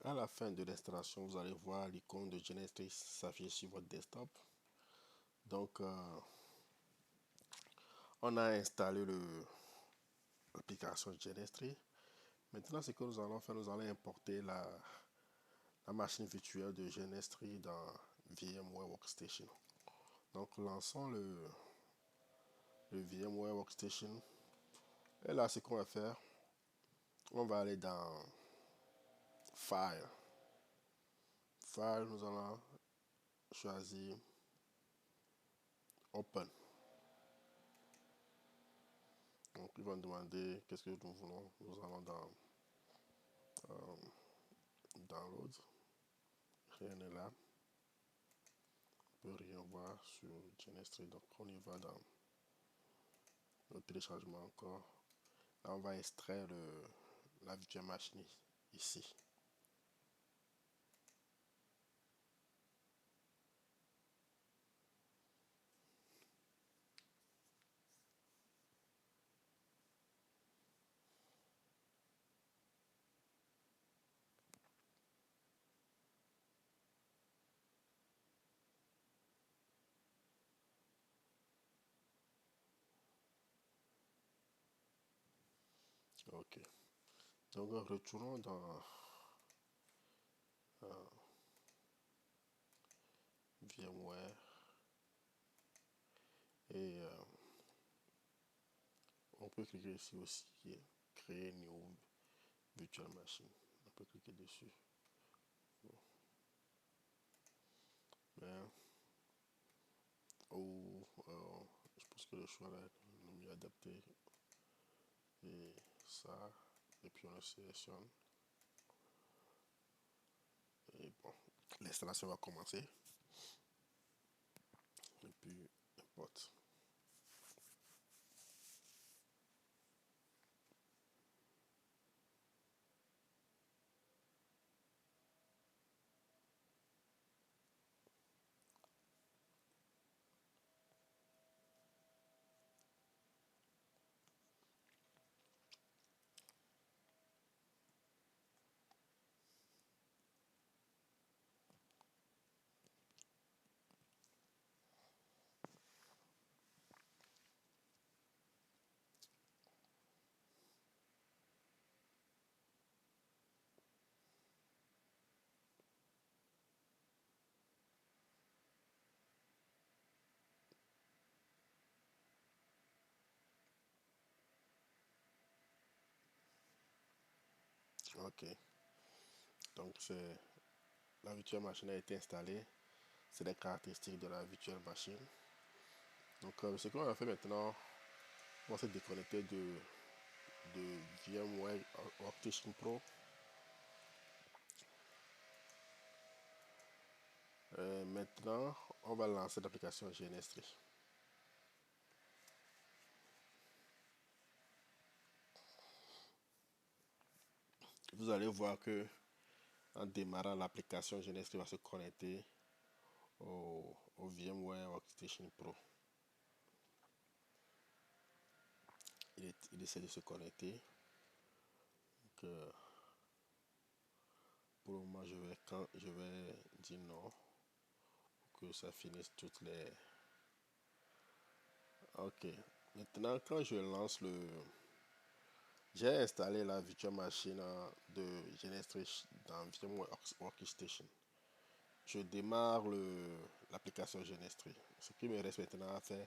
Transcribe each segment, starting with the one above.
À la fin de l'installation, vous allez voir l'icône de Genestry s'afficher sur votre desktop. Donc, on a installé l'application Genestry. Maintenant, ce que nous allons faire, nous allons importer la machine virtuelle de Genestry dans VMware Workstation. Donc, lançons le VMware Workstation. Et là, ce qu'on va faire, on va aller dans File. File, nous allons choisir Open. Donc, il va nous demander qu'est-ce que nous voulons. Nous allons dans Download. Rien n'est là. On ne peut rien voir sur Genestry. Donc, on y va dans le téléchargement encore. Là, on va extraire la virtual machine ici. Ok. Donc, retournons dans VMware et on peut cliquer ici aussi, créer new virtual machine. On peut cliquer dessus. Mais, ou je pense que le choix là est le mieux adapté. Et ça, et puis on le sélectionne. Et bon, l'installation va commencer. Et puis, importe. Ok. Donc, la virtual machine a été installée. C'est les caractéristiques de la virtual machine. Donc, ce qu'on va faire maintenant, on va se déconnecter de VMware Workstation Pro. Maintenant, on va lancer l'application GNS3. Vous allez voir que en démarrant l'application GNS3 va se connecter au VMware Workstation Pro. Il essaie de se connecter. Donc, pour le moment, je vais dire non pour que ça finisse toutes les. Ok. Maintenant, quand je lance j'ai installé la virtual machine de GNS3 dans VMware Workstation. Je démarre l'application GNS3. Ce qui me reste maintenant à faire,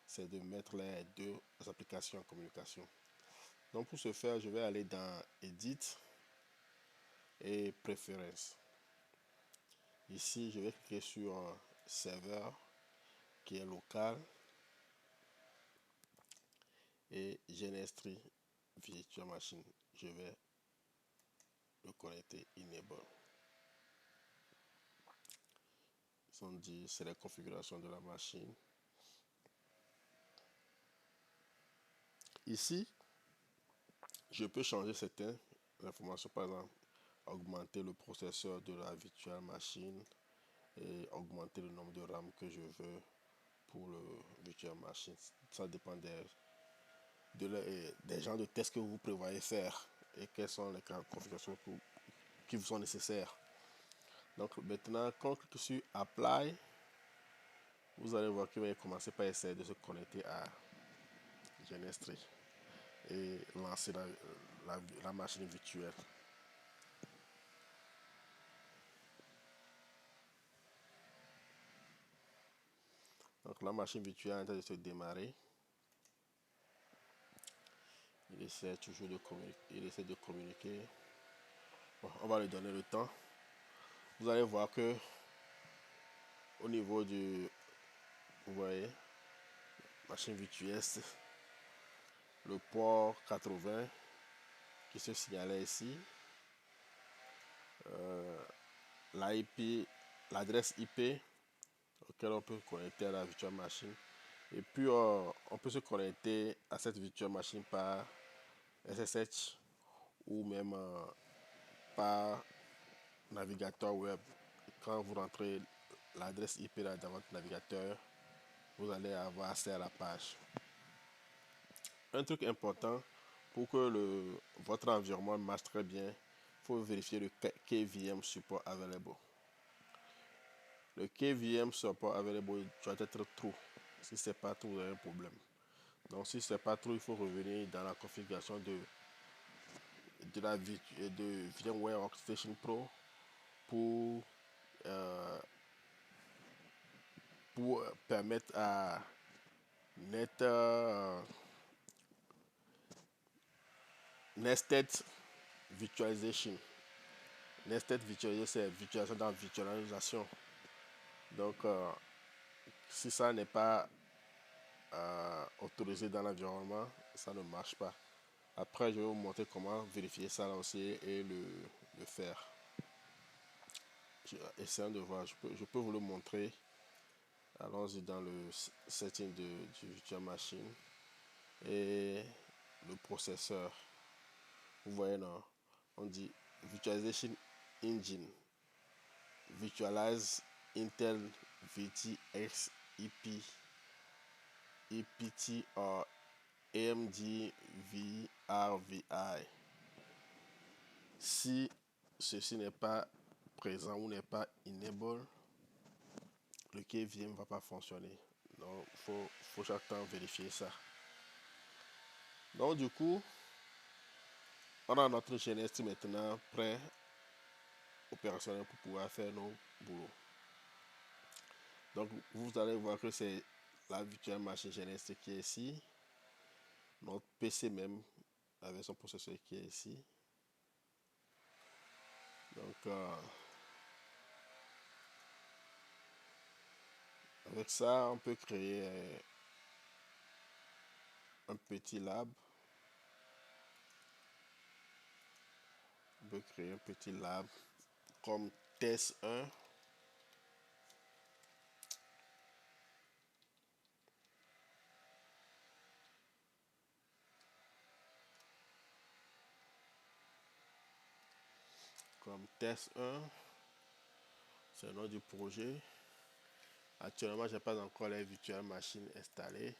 c'est de mettre les deux applications en communication. Donc pour ce faire, je vais aller dans Edit et Préférences. Ici, je vais cliquer sur Serveur qui est local et GNS3 Virtual Machine. Je vais le connecter Enable. Ils ont dit c'est la configuration de la machine. Ici, je peux changer certaines informations, par exemple, augmenter le processeur de la virtual machine et augmenter le nombre de RAM que je veux pour le virtual machine. Ça dépend des genres de tests que vous prévoyez faire et quelles sont les configurations qui vous sont nécessaires. Donc maintenant, quand on clique sur Apply, vous allez voir qu'il va commencer par essayer de se connecter à Genestry et lancer la machine virtuelle. Donc la machine virtuelle est en train de se démarrer. Il essaie toujours de communiquer. Bon, on va lui donner le temps. Vous allez voir que au niveau du, vous voyez, machine virtuelle, le port 80 qui se signalait ici, l'IP, l'adresse IP auquel on peut connecter à la virtual machine. Et puis on peut se connecter à cette virtual machine par SSH ou même par navigateur web. Quand vous rentrez l'adresse IP là dans votre navigateur, vous allez avoir accès à la page. Un truc important pour que votre environnement marche très bien, il faut vérifier le KVM support available. Le KVM support available doit être true. Si c'est pas true, vous avez un problème. Donc si c'est pas true, il faut revenir dans la configuration de VMware Workstation Pro pour permettre à Nested Virtualization. Nested Virtualization, c'est virtualisation dans virtualisation. Donc, si ça n'est pas autorisé dans l'environnement, ça ne marche pas. Après, je vais vous montrer comment vérifier ça là aussi et le faire. Essayons de voir, je peux vous le montrer. Allons-y dans le setting du virtual machine et le processeur. Vous voyez, non, on dit Virtualization Engine, Virtualize Intel VTX EP, EPT or AMD VRVI. Si ceci n'est pas présent ou n'est pas enable, le KVM ne va pas fonctionner. Donc, faut chaque temps vérifier ça. Donc, du coup, on a notre Genestry maintenant prêt, opérationnel pour pouvoir faire nos boulots. Donc, vous allez voir que c'est la virtuelle machine Genestry qui est ici. Notre PC même, avec son processeur qui est ici. Donc, avec ça, on peut créer un petit lab. On peut créer un petit lab comme test 1. Comme test 1. C'est le nom du projet. Actuellement, je n'ai pas encore les virtual machines installées.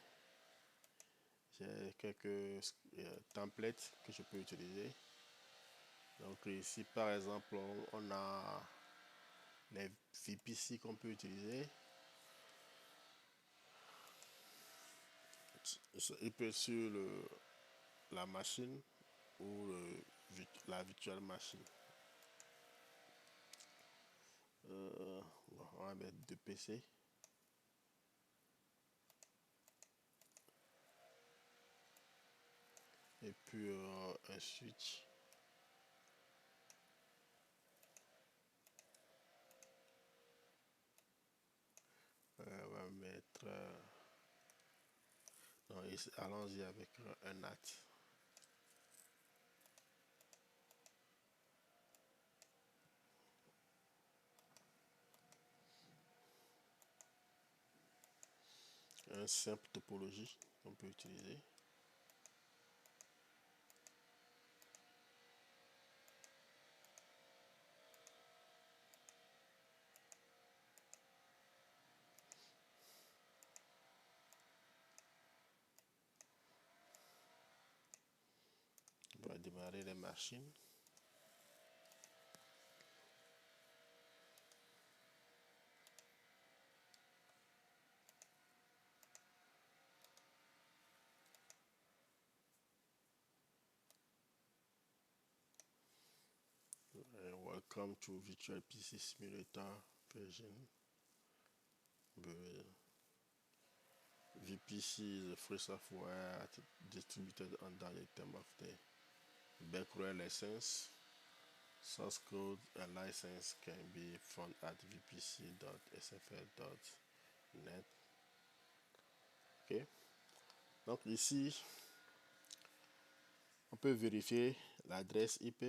J'ai quelques templates que je peux utiliser. Donc ici, par exemple, on a les VPC qu'on peut utiliser. Il peut être sur la machine ou la virtual machine. On va mettre 2 PC. Et puis un switch. On va mettre... non, allons-y avec un NAT. Un simple topologie qu'on peut utiliser. On va démarrer les machines. Welcome to Virtual PC Simulator version. VPC is a free software distributed under the term of the Becquerel license. Source code and license can be found at vpc.sfl.net. Ok. Donc ici, on peut vérifier l'adresse IP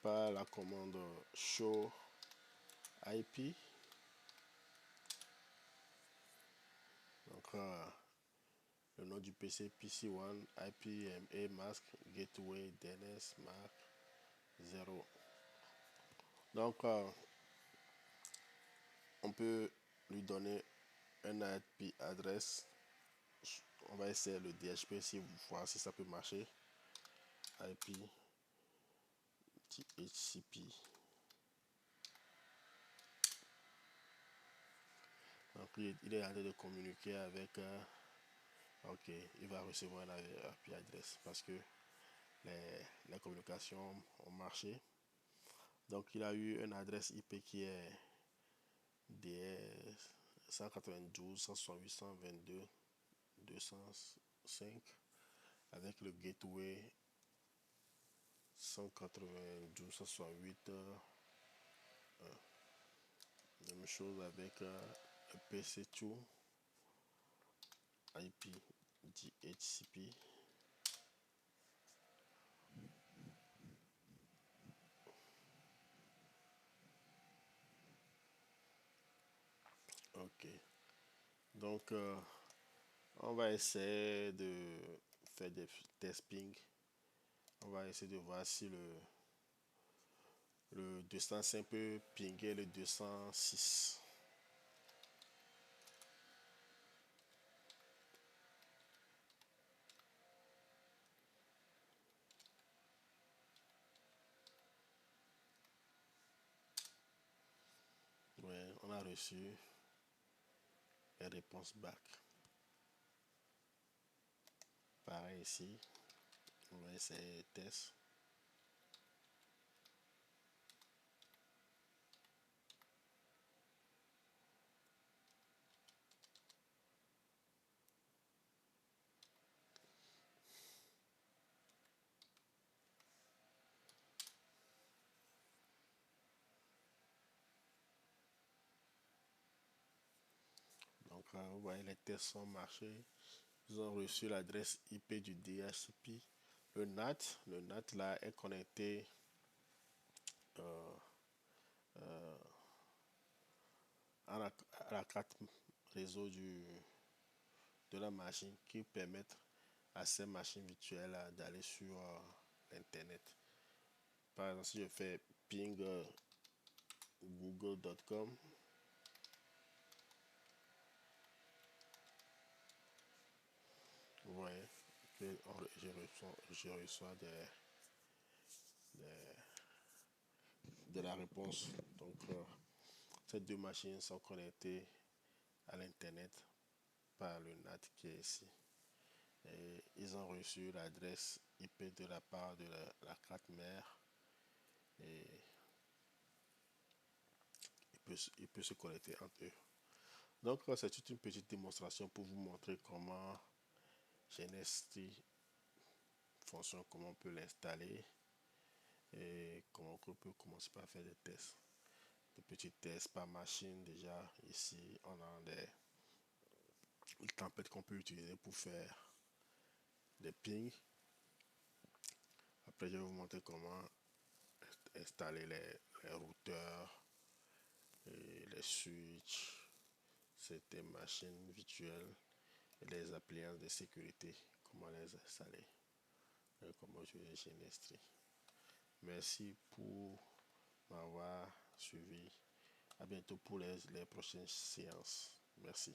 par la commande show IP. Donc le nom du PC PC1 IPMA mask gateway DNS mark 0. Donc on peut lui donner un IP adresse. On va essayer le DHP si vous voir si ça peut marcher. IP DHCP. Donc il est en train de communiquer avec ok, il va recevoir un IP adresse parce que les communications ont marché. Donc il a eu une adresse IP qui est DS 192 168 122 205 avec le gateway 192 168 même chose avec le PC2 IP DHCP. Ok, donc on va essayer de faire des tests ping. On va essayer de voir si le 205 peut pinguer le 206. Ouais, on a reçu les réponses back. Pareil ici, on va essayer test. Donc vous voyez les tests ont marché. Ils ont reçu l'adresse IP du DHCP. Le NAT là est connecté à la carte réseau de la machine qui permettent à ces machines virtuelles d'aller sur l'internet. Par exemple, si je fais ping google.com, vous voyez que je reçois de la réponse. Donc ces deux machines sont connectées à l'internet par le NAT qui est ici. Et ils ont reçu l'adresse IP de la part de la carte mère et il peut se connecter entre eux. Donc c'est toute une petite démonstration pour vous montrer comment GNS3 fonctionne, comment on peut l'installer et comment on peut commencer par faire des tests. Des petits tests par machine. Déjà ici on a des templates qu'on peut utiliser pour faire des pings. Après je vais vous montrer comment installer les routeurs et les switches, certaines machines virtuelles et les appliances de sécurité, comment les installer et comment jouer GNS3. Merci pour m'avoir suivi. À bientôt pour les prochaines séances. Merci.